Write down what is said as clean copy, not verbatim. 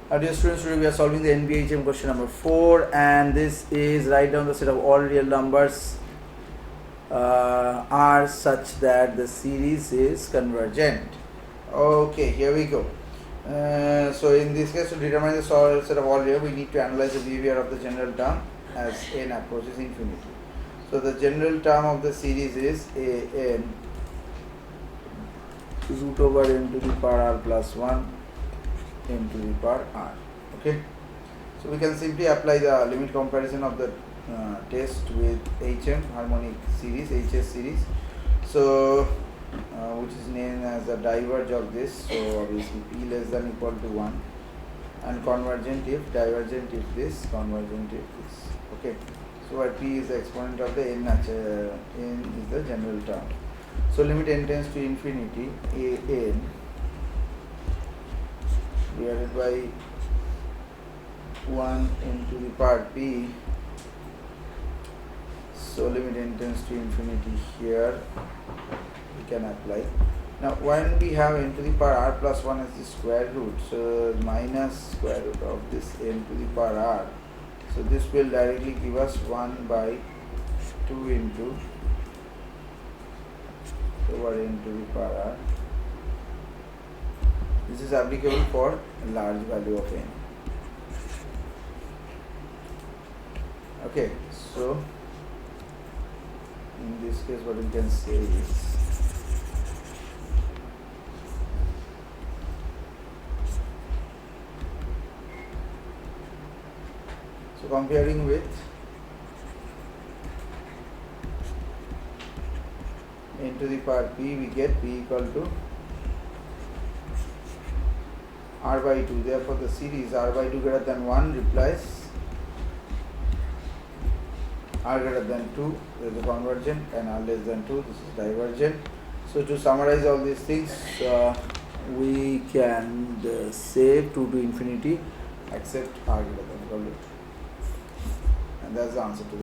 Dear students, today we are solving the NBHM question number 4, and this is write down the set of all real numbers are such that the series is convergent. Okay, here we go. So in this case, to determine the set of all real, we need to analyze the behavior of the general term as n approaches infinity. So the general term of the series is an root over n to the power r plus 1 n to the power r. Okay, so we can simply apply the limit comparison of the test with HM harmonic series, HS series. So which is named as the diverge of this. So obviously p less than equal to 1, and convergent if, divergent if this, convergent if this. Okay, so where p is the exponent of the n is the general term. So limit n tends to infinity, an divided by 1 into the power p. So limit n tends to infinity here we can apply. Now when we have n to the power r plus 1 as the square root, so minus square root of this n to the power r, so this will directly give us 1 by 2 into over n to the power r. This is applicable for a large value of n. Okay, so in this case what we can say is so comparing with n to the power p, we get p equal to r by 2. Therefore the series r by 2 greater than 1 replies r greater than 2, there is a convergent, and r less than 2, this is divergent. So to summarize all these things, we can say 2 to infinity except r greater than equal to 2, and that's the answer to